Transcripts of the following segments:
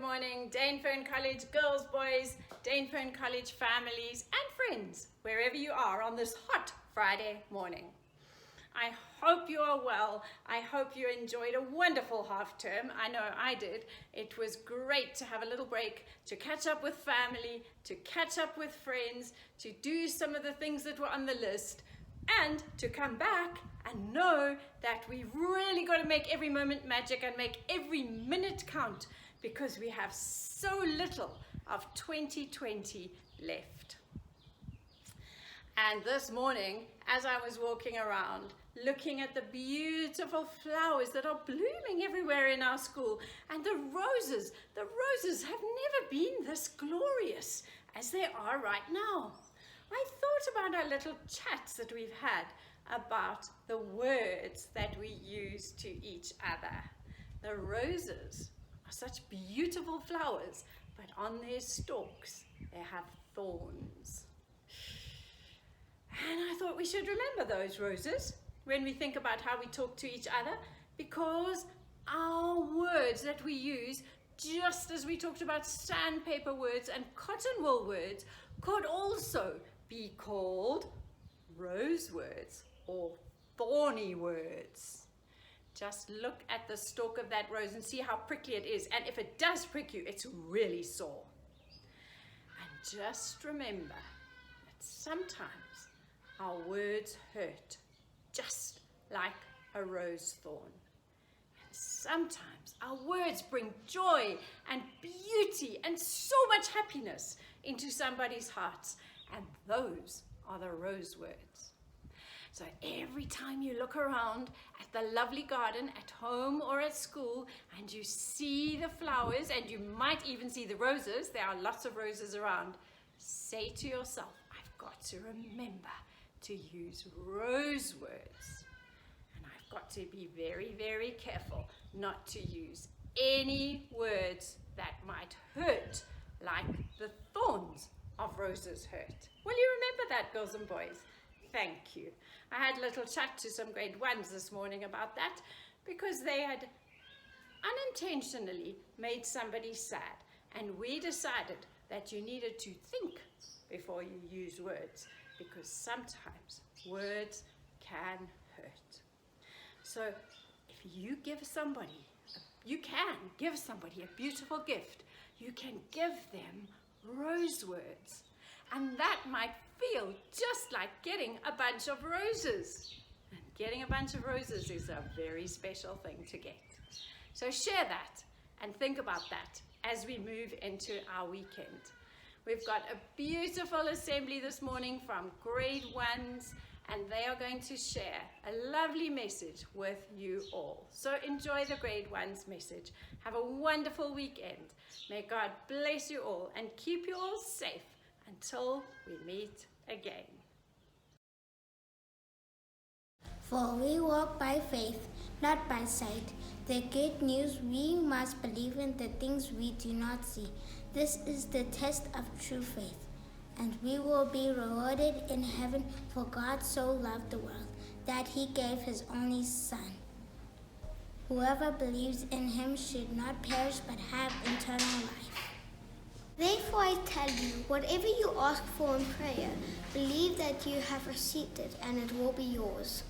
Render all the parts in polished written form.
morning, Dainfern College girls, boys, Dainfern College families and friends, wherever you are on this hot Friday morning. I hope you are well. I hope you enjoyed a wonderful half term. I know I did. It was great to have a little break, to catch up with family, to catch up with friends, to do some of the things that were on the list, and to come back and know that we've really got to make every moment magic and make every minute count, because we have so little of 2020 left. And this morning, as I was walking around, looking at the beautiful flowers that are blooming everywhere in our school, and the roses have never been this glorious as they are right now. I thought about our little chats that we've had about the words that we use to each other. The roses are such beautiful flowers, but on their stalks they have thorns. And I thought we should remember those roses when we think about how we talk to each other, because our words that we use, just as we talked about sandpaper words and cottonwool words, could also be called rose words or thorny words. Just look at the stalk of that rose and see how prickly it is, and if it does prick you, it's really sore. And just remember that sometimes our words hurt, just like a rose thorn. And sometimes our words bring joy and beauty and so much happiness into somebody's hearts, and those are the rose words. So every time you look around at the lovely garden at home or at school and you see the flowers, and you might even see the roses, there are lots of roses around, say to yourself, I've got to remember to use rose words. And I've got to be very, very careful not to use any words that might hurt, like the thorns of roses hurt. Will you remember that, girls and boys? Thank you. I had a little chat to some grade ones this morning about that, because they had unintentionally made somebody sad, and we decided that you needed to think before you use words, because sometimes words can hurt. So if you give somebody, you can give somebody a beautiful gift. You can give them rose words, and that might feel just like getting a bunch of roses. And getting a bunch of roses is a very special thing to get. So share that and think about that as we move into our weekend. We've got a beautiful assembly this morning from grade ones, and they are going to share a lovely message with you all. So enjoy the grade ones message. Have a wonderful weekend. May God bless you all and keep you all safe until we meet again. For we walk by faith, not by sight. The good news, we must believe in the things we do not see. This is the test of true faith, and we will be rewarded in heaven, for God so loved the world that he gave his only Son. Whoever believes in him should not perish but have eternal life. Therefore I tell you, whatever you ask for in prayer, believe that you have received it, and it will be yours.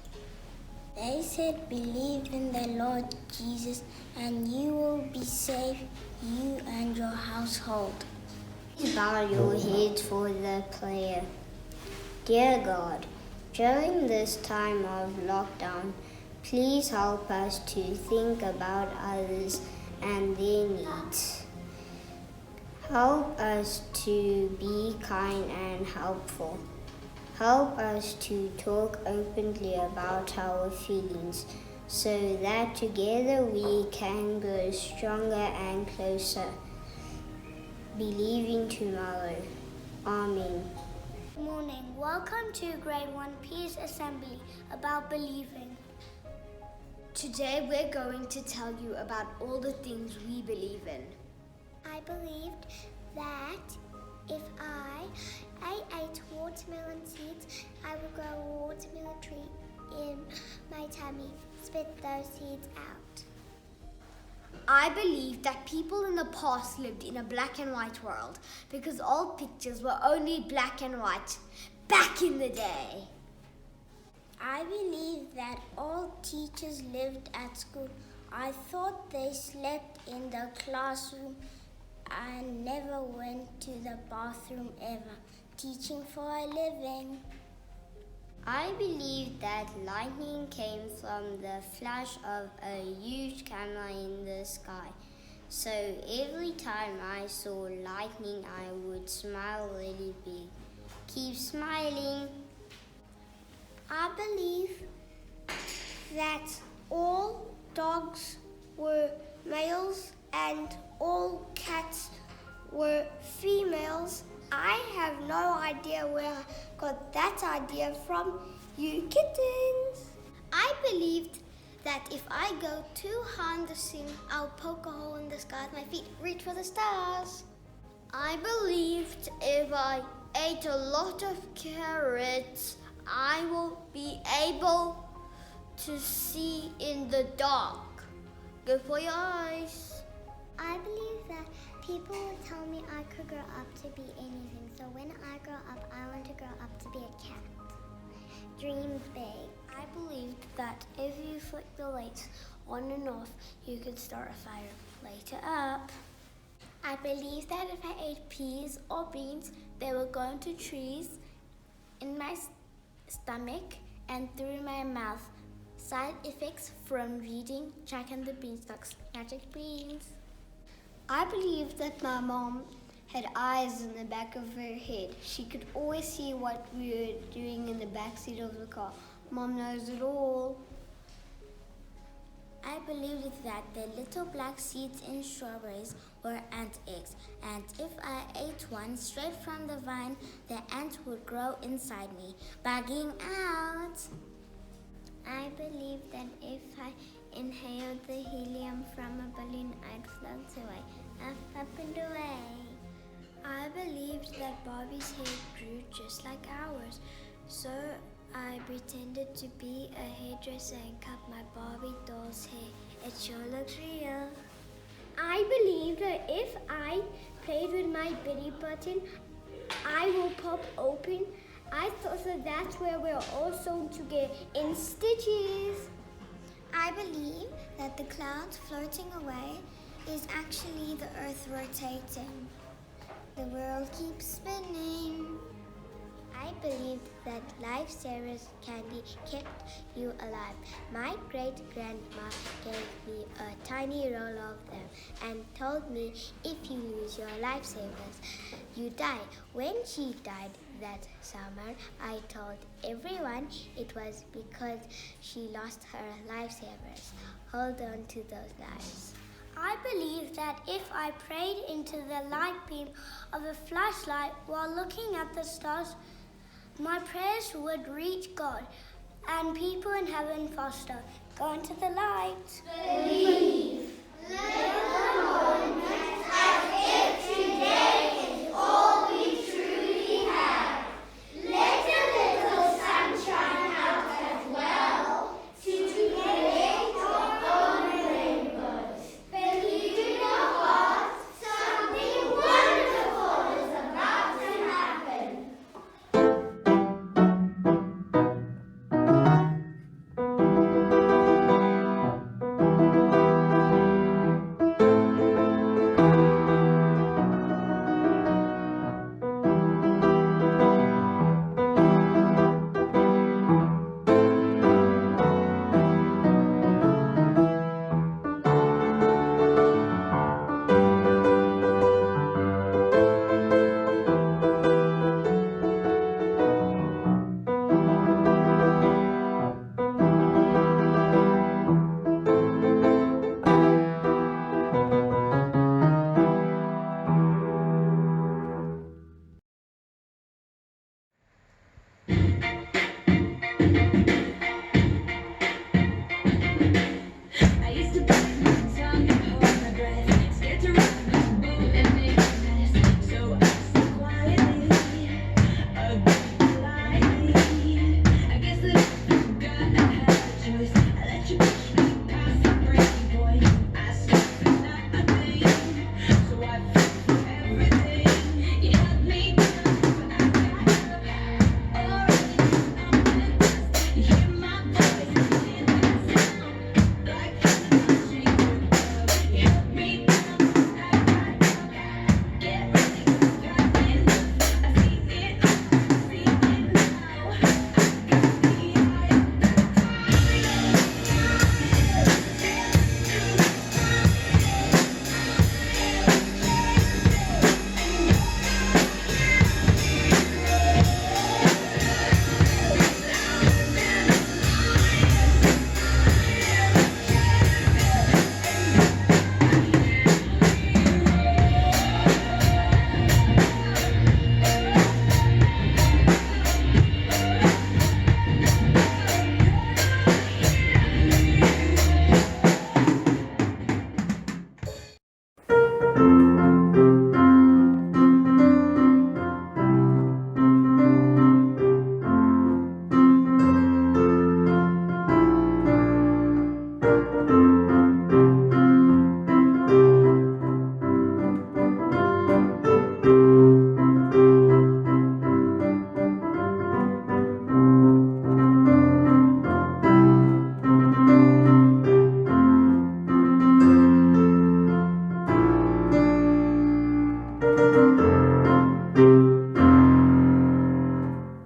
They said, believe in the Lord Jesus, and you will be saved, you and your household. Please bow your heads for the prayer. Dear God, during this time of lockdown, please help us to think about others and their needs. Help us to be kind and helpful. Help us to talk openly about our feelings, so that together we can grow stronger and closer, believing tomorrow. Amen. Good morning. Welcome to Grade 1 Peace Assembly about believing. Today we're going to tell you about all the things we believe in. I believed that if I ate watermelon seeds, I would grow a watermelon tree in my tummy. Spit those seeds out. I believe that people in the past lived in a black and white world because old pictures were only black and white back in the day. I believe that all teachers lived at school. I thought they slept in the classroom and never went to the bathroom ever, teaching for a living. I believe that lightning came from the flash of a huge camera in the sky. So every time I saw lightning, I would smile really big. Keep smiling. I believe that all dogs were males and all cats were females. I have no idea where I got that idea from, you kittens. I believed that if I go too high in the ceiling, I'll poke a hole in the sky with my feet, reach for the stars. I believed if I ate a lot of carrots, I will be able to see in the dark. Good for your eyes. I believe that people would tell me I could grow up to be anything. So when I grow up, I want to grow up to be a cat. Dream big. I believed that if you flick the lights on and off, you could start a fire. Later up. I believed that if I ate peas or beans, they would go into trees in my stomach and through my mouth. Side effects from reading Jack and the Beanstalk's Magic Beans. I believed that my mom had eyes in the back of her head. She could always see what we were doing in the back seat of the car. Mom knows it all. I believed that the little black seeds in strawberries were ant eggs, and if I ate one straight from the vine, the ant would grow inside me, bugging out. I believed that if I inhaled the helium from a balloon, I'd float away, up and away. I believed that Barbie's hair grew just like ours, so I pretended to be a hairdresser and cut my Barbie doll's hair. It sure looks real. I believe that if I played with my belly button, I will pop open. I thought that that's where we're all sewn together in stitches. I believe that the clouds floating away is actually the earth rotating. The world keeps spinning. I believed that lifesavers candy kept you alive. My great-grandma gave me a tiny roll of them and told me if you lose your lifesavers, you die. When she died that summer, I told everyone it was because she lost her lifesavers. Hold on to those lives. I believe that if I prayed into the light beam of a flashlight while looking at the stars, my prayers would reach God and people in heaven faster. Go into the light. Believe. Let